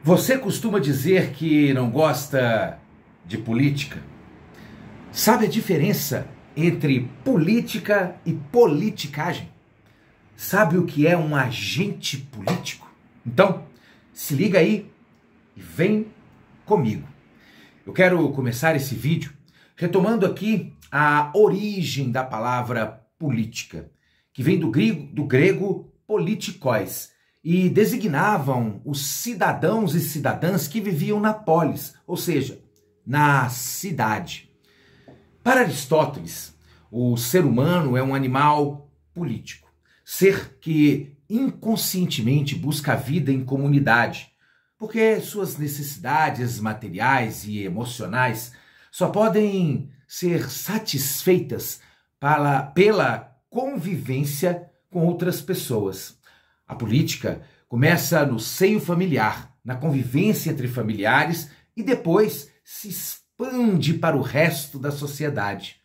Você costuma dizer que não gosta de política? Sabe a diferença entre política e politicagem? Sabe o que é um agente político? Então, se liga aí e vem comigo. Eu quero começar esse vídeo retomando aqui a origem da palavra política, que vem do grego politikos, e designavam os cidadãos e cidadãs que viviam na polis, ou seja, na cidade. Para Aristóteles, o ser humano é um animal político, ser que inconscientemente busca a vida em comunidade, porque suas necessidades materiais e emocionais só podem ser satisfeitas pela convivência com outras pessoas. A política começa no seio familiar, na convivência entre familiares e depois se expande para o resto da sociedade.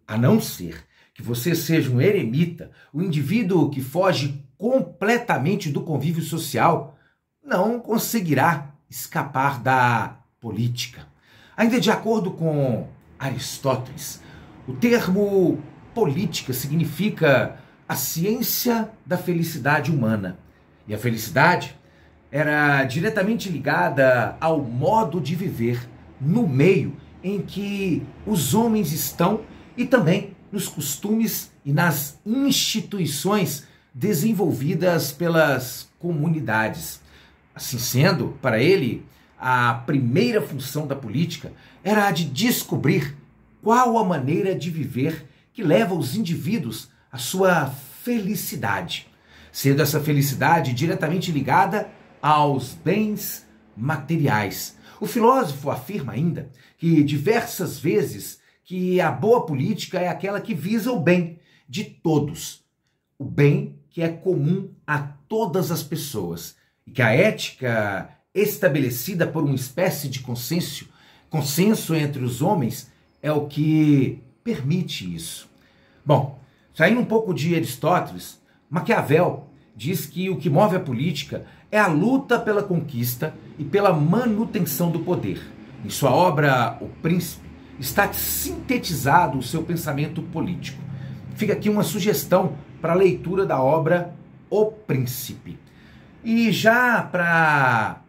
A não ser que você seja um eremita, um indivíduo que foge completamente do convívio social, não conseguirá escapar da política. Ainda de acordo com Aristóteles, o termo política significa a ciência da felicidade humana. E a felicidade era diretamente ligada ao modo de viver no meio em que os homens estão e também nos costumes e nas instituições desenvolvidas pelas comunidades. Assim sendo, para ele, a primeira função da política era a de descobrir qual a maneira de viver que leva os indivíduos a sua felicidade, sendo essa felicidade diretamente ligada aos bens materiais. O filósofo afirma ainda que diversas vezes que a boa política é aquela que visa o bem de todos, o bem que é comum a todas as pessoas, e que a ética estabelecida por uma espécie de consenso entre os homens é o que permite isso. Bom, saindo um pouco de Aristóteles, Maquiavel diz que o que move a política é a luta pela conquista e pela manutenção do poder. Em sua obra O Príncipe, está sintetizado o seu pensamento político. Fica aqui uma sugestão para a leitura da obra O Príncipe. E já para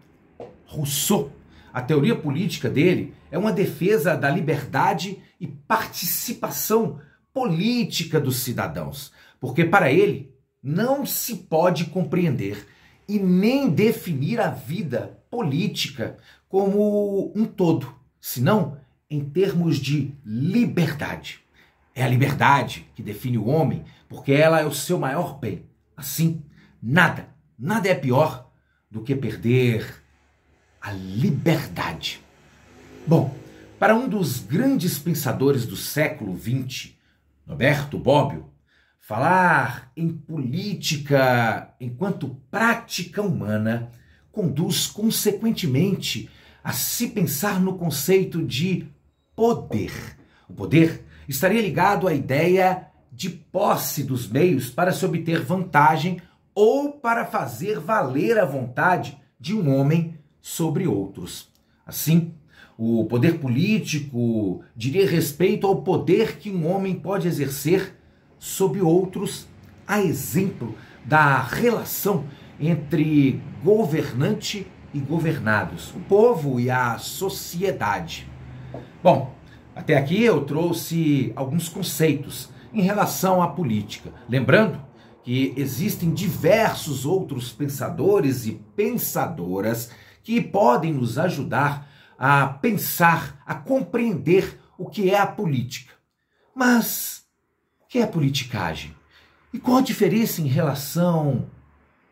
Rousseau, a teoria política dele é uma defesa da liberdade e participação política dos cidadãos, porque para ele não se pode compreender e nem definir a vida política como um todo, senão em termos de liberdade. É a liberdade que define o homem, porque ela é o seu maior bem. Assim, nada é pior do que perder a liberdade. Bom, para um dos grandes pensadores do século XX, Norberto Bobbio, falar em política enquanto prática humana conduz consequentemente a se pensar no conceito de poder. O poder estaria ligado à ideia de posse dos meios para se obter vantagem ou para fazer valer a vontade de um homem sobre outros. Assim, o poder político diria respeito ao poder que um homem pode exercer sobre outros, a exemplo da relação entre governante e governados, o povo e a sociedade. Bom, até aqui eu trouxe alguns conceitos em relação à política. Lembrando que existem diversos outros pensadores e pensadoras que podem nos ajudar a pensar, a compreender o que é a política. Mas o que é politicagem? E qual a diferença em relação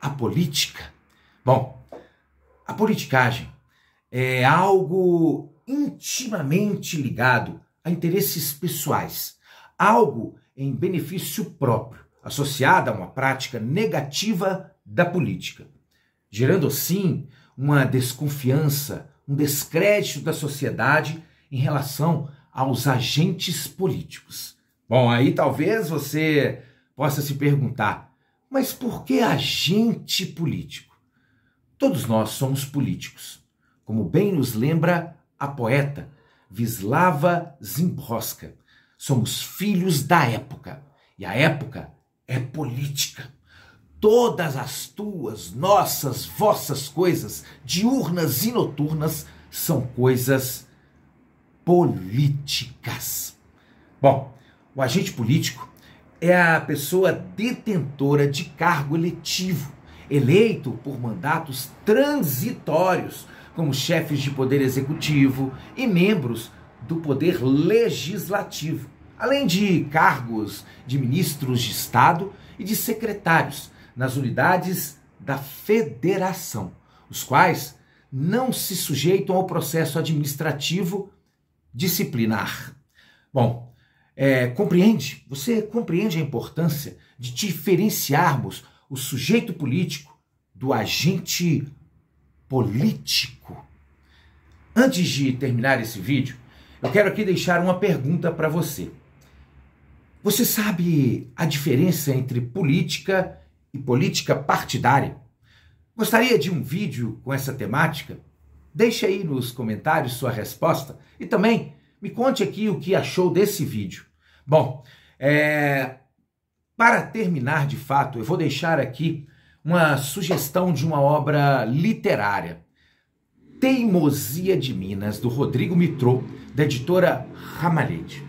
à política? Bom, a politicagem é algo intimamente ligado a interesses pessoais, algo em benefício próprio, associado a uma prática negativa da política, gerando assim uma desconfiança, um descrédito da sociedade em relação aos agentes políticos. Bom, aí talvez você possa se perguntar, mas por que agente político? Todos nós somos políticos, como bem nos lembra a poeta Wisława Szymborska. Somos filhos da época, e a época é política. Todas as tuas, nossas, vossas coisas, diurnas e noturnas, são coisas políticas. Bom, o agente político é a pessoa detentora de cargo eletivo, eleito por mandatos transitórios, como chefes de poder executivo e membros do poder legislativo, além de cargos de ministros de Estado e de secretários nas unidades da federação, os quais não se sujeitam ao processo administrativo disciplinar. Bom, você compreende a importância de diferenciarmos o sujeito político do agente político? Antes de terminar esse vídeo, eu quero aqui deixar uma pergunta para você. Você sabe a diferença entre política e política partidária? Gostaria de um vídeo com essa temática? Deixe aí nos comentários sua resposta e também me conte aqui o que achou desse vídeo. Bom, para terminar de fato, eu vou deixar aqui uma sugestão de uma obra literária. Teimosia de Minas, do Rodrigo Mitrô, da editora Ramalhete.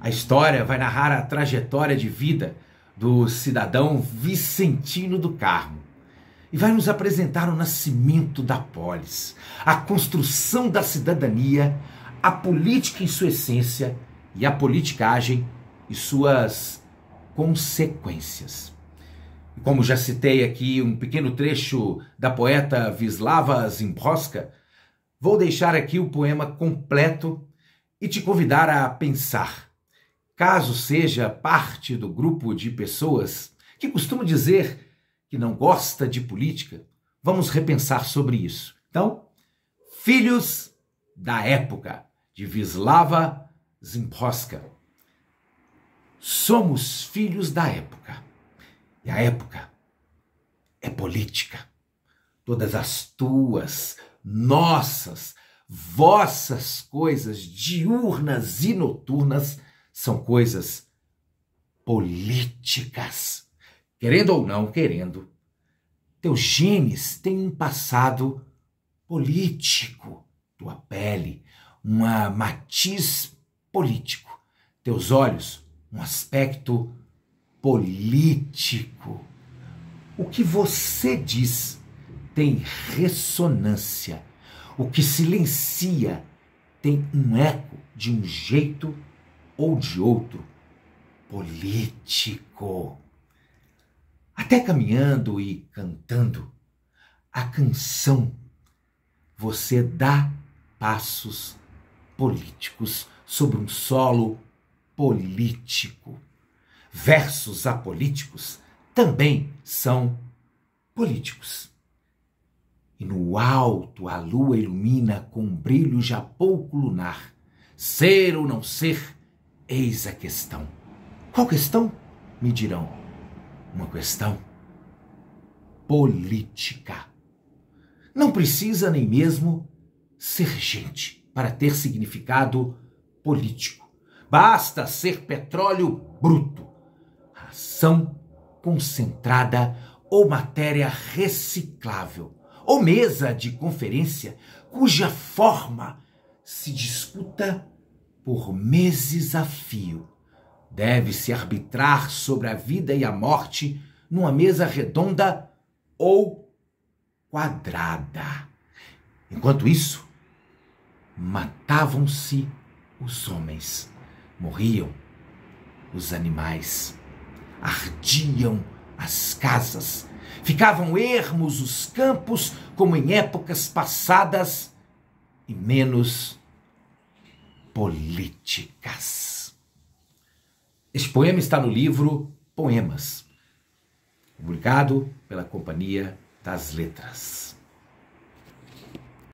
A história vai narrar a trajetória de vida do cidadão Vicentino do Carmo e vai nos apresentar o nascimento da polis, a construção da cidadania, a política em sua essência e a politicagem e suas consequências. E como já citei aqui um pequeno trecho da poeta Wisława Szymborska, vou deixar aqui o poema completo e te convidar a pensar. Caso seja parte do grupo de pessoas que costuma dizer que não gosta de política, vamos repensar sobre isso. Então, Filhos da Época, de Wisława Szymborska. Somos filhos da época. E a época é política. Todas as tuas, nossas, vossas coisas diurnas e noturnas são coisas políticas. Querendo ou não querendo, teus genes têm um passado político. Tua pele, um matiz político. Teus olhos, um aspecto político. O que você diz tem ressonância. O que silencia tem um eco de um jeito ou de outro político. Até caminhando e cantando a canção, você dá passos políticos sobre um solo político. Versos apolíticos também são políticos. E no alto a lua ilumina com um brilho já pouco lunar. Ser ou não ser, eis a questão. Qual questão? Me dirão. Uma questão política. Não precisa nem mesmo ser gente para ter significado político. Basta ser petróleo bruto, ação concentrada ou matéria reciclável, ou mesa de conferência cuja forma se disputa por meses a fio. Deve-se arbitrar sobre a vida e a morte numa mesa redonda ou quadrada. Enquanto isso, matavam-se os homens, morriam os animais, ardiam as casas, ficavam ermos os campos como em épocas passadas e menos políticas. Este poema está no livro Poemas, publicado pela Companhia das Letras.